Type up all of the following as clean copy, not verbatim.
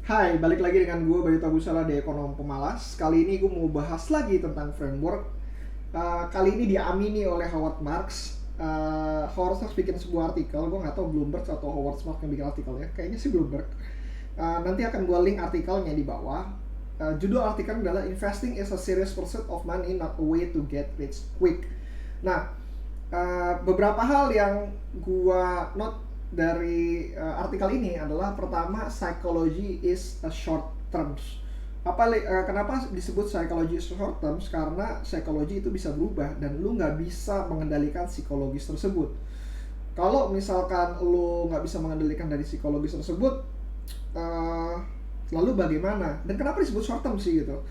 Hai, balik lagi dengan gue Bayu Tabusala di Ekonom Pemalas. Kali ini gue mau bahas lagi tentang framework. Kali ini diamini oleh Howard Marks. Howard Marks bikin sebuah artikel, gue nggak tahu Bloomberg atau Howard Marks yang bikin artikelnya. Kayaknya sih Bloomberg. Nanti akan gue link artikelnya di bawah. Judul artikel adalah Investing is a serious pursuit of money, not a way to get rich quick. Nah, beberapa hal yang gua note dari artikel ini adalah pertama, psychology is a short terms. Kenapa disebut psychology is short terms? Karena psikologi itu bisa berubah dan lu nggak bisa mengendalikan psikologis tersebut. Kalau misalkan lu nggak bisa mengendalikan dari psikologis tersebut, uh, lalu bagaimana? Dan kenapa disebut short term sih gitu?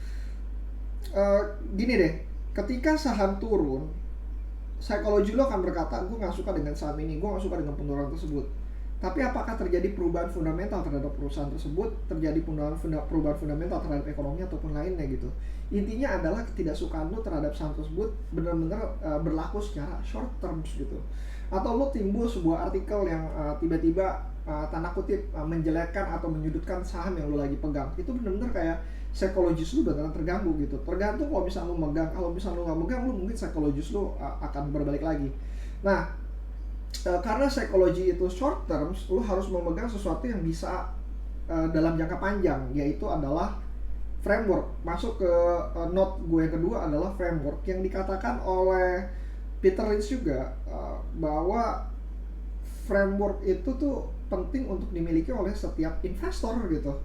Gini deh, ketika saham turun, psikologi lo akan berkata, gue nggak suka dengan saham ini, gue nggak suka dengan penurunan tersebut. Tapi apakah terjadi perubahan fundamental terhadap perusahaan tersebut, terjadi perubahan fundamental terhadap ekonomi ataupun lainnya gitu. Intinya adalah ketidaksukaan lo terhadap saham tersebut benar-benar berlaku secara short term gitu. Atau lo timbul sebuah artikel yang tiba-tiba tanda kutip menjelekkan atau menyudutkan saham yang lo lagi pegang. Itu benar-benar kayak psikologis lu beneran terganggu gitu. Tergantung kalau bisa lu megang, kalau bisa lu nggak megang, lu mungkin psikologis lu akan berbalik lagi. Nah, karena psikologi itu short terms, lu harus memegang sesuatu yang bisa dalam jangka panjang, yaitu adalah framework. Masuk ke note gue yang kedua adalah framework yang dikatakan oleh Peter Lynch juga, bahwa framework itu tuh penting untuk dimiliki oleh setiap investor gitu.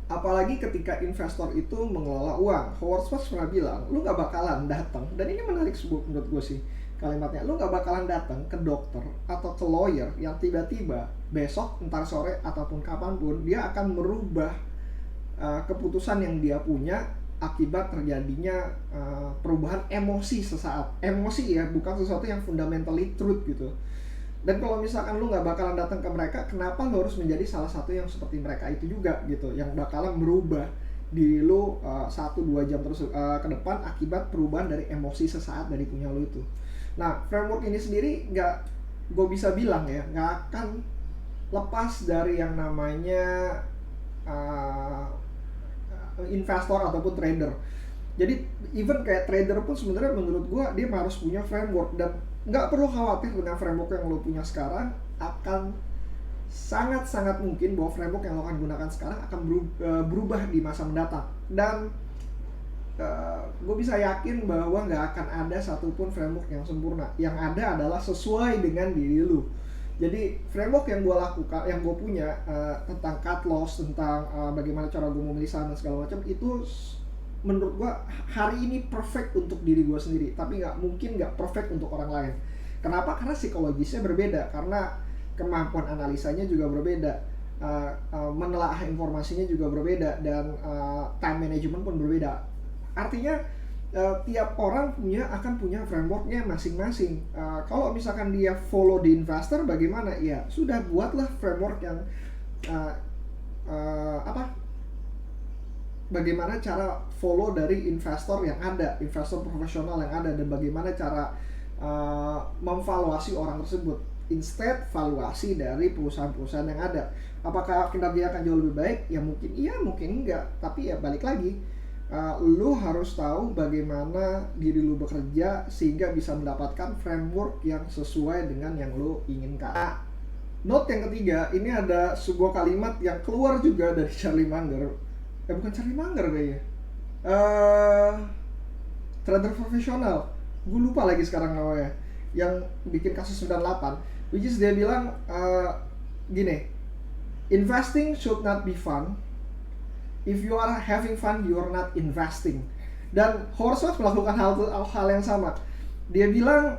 Apalagi ketika investor itu mengelola uang. Howard Schultz pernah bilang, lu nggak bakalan datang, dan ini menarik menurut gue sih kalimatnya, lu nggak bakalan datang ke dokter atau ke lawyer yang tiba-tiba besok, entar sore ataupun kapanpun dia akan merubah keputusan yang dia punya akibat terjadinya perubahan emosi sesaat. Emosi ya, bukan sesuatu yang fundamentally truth gitu. Dan kalau misalkan lu nggak bakalan datang ke mereka, kenapa lu harus menjadi salah satu yang seperti mereka itu juga gitu, yang bakalan merubah di lu 1-2 jam terus ke depan akibat perubahan dari emosi sesaat dari punya lu itu. Nah, framework ini sendiri nggak, gue bisa bilang ya, nggak akan lepas dari yang namanya uh, investor ataupun trader. Jadi even kayak trader pun sebenarnya menurut gua dia harus punya framework, dan nggak perlu khawatir dengan framework yang lo punya sekarang akan sangat-sangat mungkin bahwa framework yang lo akan gunakan sekarang akan berubah di masa mendatang. Dan gue bisa yakin bahwa nggak akan ada satupun framework yang sempurna. Yang ada adalah sesuai dengan diri lu. Jadi framework yang gue lakukan, yang gue punya tentang cut loss, tentang bagaimana cara gue memilih saham dan segala macam, itu menurut gue hari ini perfect untuk diri gue sendiri, tapi nggak perfect untuk orang lain. Kenapa? Karena psikologisnya berbeda, karena kemampuan analisanya juga berbeda, menelaah informasinya juga berbeda, dan time management pun berbeda. Artinya tiap orang akan punya frameworknya masing-masing. Kalau misalkan dia follow di investor, bagaimana? Ya sudah, buatlah framework yang uh, bagaimana cara follow dari investor yang ada, investor profesional yang ada, dan bagaimana cara memvaluasi orang tersebut. Instead, valuasi dari perusahaan-perusahaan yang ada. Apakah kinerja akan jauh lebih baik? Ya mungkin iya, mungkin enggak. Tapi ya balik lagi, lu harus tahu bagaimana diri lu bekerja sehingga bisa mendapatkan framework yang sesuai dengan yang lu inginkan. Note yang ketiga, ini ada sebuah kalimat yang keluar juga dari Charlie Munger. Bukan Charlie Munger kayaknya. Uh, Trader profesional. Gue lupa lagi sekarang namanya. Yang bikin kasus 98. Which is dia bilang gini, investing should not be fun. If you are having fun, you are not investing. Dan Howard melakukan hal yang sama. Dia bilang,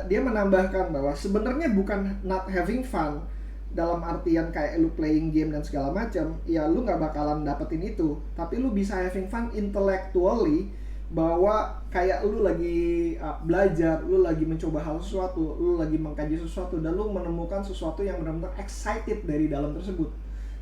dia menambahkan bahwa sebenarnya bukan not having fun dalam artian kayak lu playing game dan segala macam, ya lu nggak bakalan dapetin itu. Tapi lu bisa having fun intellectually, bahwa kayak lu lagi belajar, lu lagi mencoba hal sesuatu, lu lagi mengkaji sesuatu, dan lu menemukan sesuatu yang benar-benar excited dari dalam tersebut.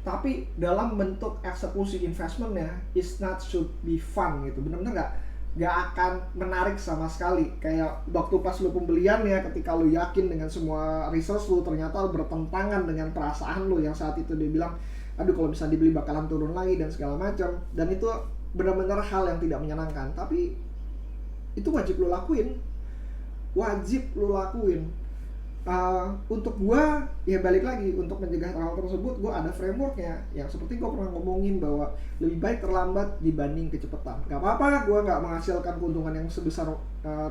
Tapi dalam bentuk eksekusi investmentnya is not should be fun gitu, benar-benar nggak akan menarik sama sekali. Kayak waktu pas lu pembelian ya, ketika lu yakin dengan semua research lu, ternyata bertentangan dengan perasaan lu yang saat itu dia bilang aduh kalau misalnya dibeli bakalan turun lagi dan segala macam, dan itu benar-benar hal yang tidak menyenangkan. Tapi itu wajib lo lakuin, untuk gua ya balik lagi, untuk mencegah hal tersebut gua ada frameworknya, yang seperti gua pernah ngomongin bahwa lebih baik terlambat dibanding kecepatan. Gak apa-apa gua nggak menghasilkan keuntungan yang sebesar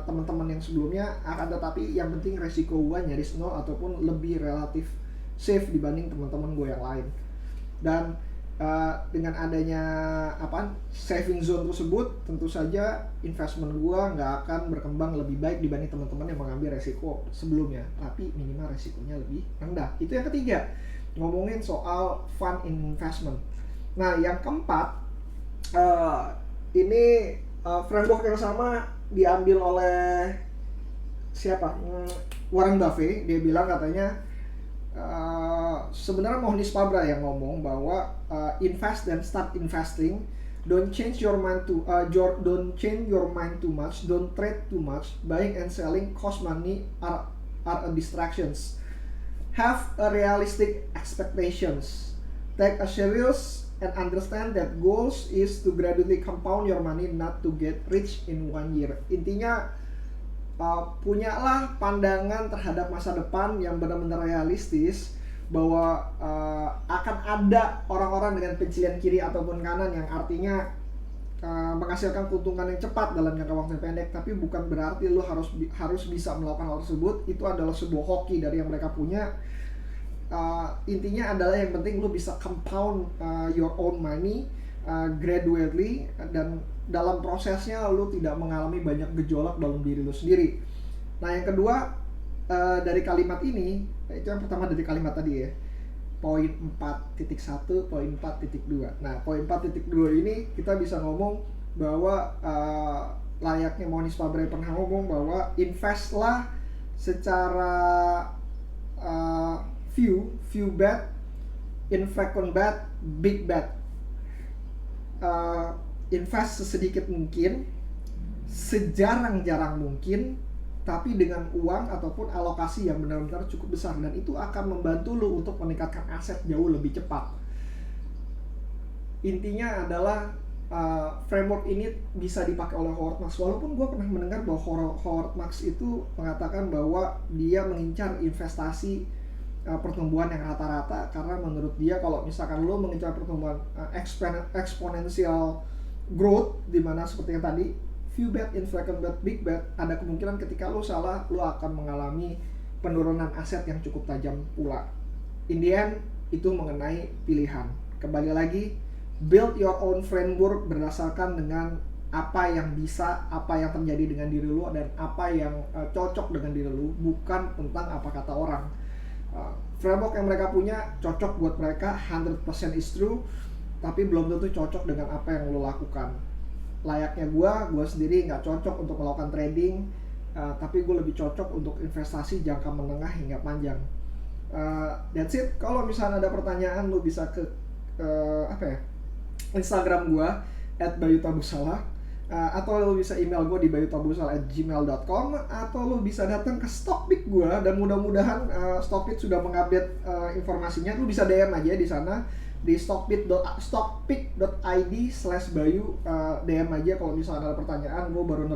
teman-teman yang sebelumnya, akan tetapi yang penting resiko gua nyaris nol ataupun lebih relatif safe dibanding teman-teman gua yang lain. Dan dengan adanya saving zone tersebut, tentu saja investment gua nggak akan berkembang lebih baik dibanding teman-teman yang mengambil resiko sebelumnya, tapi minimal resikonya lebih rendah. Itu yang ketiga, ngomongin soal fun in investment. Nah, yang keempat, ini framework yang sama diambil oleh siapa? Warren Buffett. Dia bilang katanya, sebenarnya Mohnish Pabra yang ngomong bahwa invest dan start investing, don't change your mind too much, don't trade too much, buying and selling cost money are a distractions, have a realistic expectations, take a serious and understand that goals is to gradually compound your money, not to get rich in 1 year. Intinya punyalah pandangan terhadap masa depan yang benar-benar realistis, bahwa akan ada orang-orang dengan pencilian kiri ataupun kanan, yang artinya menghasilkan keuntungan yang cepat dalam jangka waktu yang pendek, tapi bukan berarti lo harus bisa melakukan hal tersebut. Itu adalah sebuah hoki dari yang mereka punya. Intinya adalah yang penting lo bisa compound your own money gradually, dan dalam prosesnya lu tidak mengalami banyak gejolak dalam diri lu sendiri. Nah, yang kedua dari kalimat ini, itu yang pertama dari kalimat tadi ya, poin 4.1, poin 4.2. Nah, poin 4.2 ini kita bisa ngomong bahwa layaknya Mohnish Pabra pernah ngomong bahwa investlah secara few bet, infrequent bet, big bet. Invest sesedikit mungkin, sejarang-jarang mungkin, tapi dengan uang ataupun alokasi yang benar-benar cukup besar, dan itu akan membantu lo untuk meningkatkan aset jauh lebih cepat. Intinya adalah framework ini bisa dipakai oleh Howard Marks. Walaupun gue pernah mendengar bahwa Howard Marks itu mengatakan bahwa dia mengincar investasi pertumbuhan yang rata-rata, karena menurut dia kalau misalkan lo mengincar pertumbuhan exponential growth, dimana seperti yang tadi few bet, infrequent bet, big bet, ada kemungkinan ketika lo salah, lo akan mengalami penurunan aset yang cukup tajam pula. In the end, itu mengenai pilihan. Kembali lagi, build your own framework berdasarkan dengan apa yang bisa, apa yang terjadi dengan diri lo, dan apa yang cocok dengan diri lo, bukan tentang apa kata orang. Framework yang mereka punya cocok buat mereka, 100% is true, tapi belum tentu cocok dengan apa yang lo lakukan. Layaknya gue sendiri nggak cocok untuk melakukan trading, tapi gue lebih cocok untuk investasi jangka menengah hingga panjang. That's it. Kalau misalnya ada pertanyaan, lo bisa ke Instagram gue @bayutabusala, atau lo bisa email gue di bayutabusala@gmail.com, atau lo bisa datang ke Stockbit gue, dan mudah-mudahan Stockbit sudah mengupdate informasinya. Lo bisa DM aja di sana di stockbit.id/bayu, DM aja kalau misalnya ada pertanyaan. Gue baru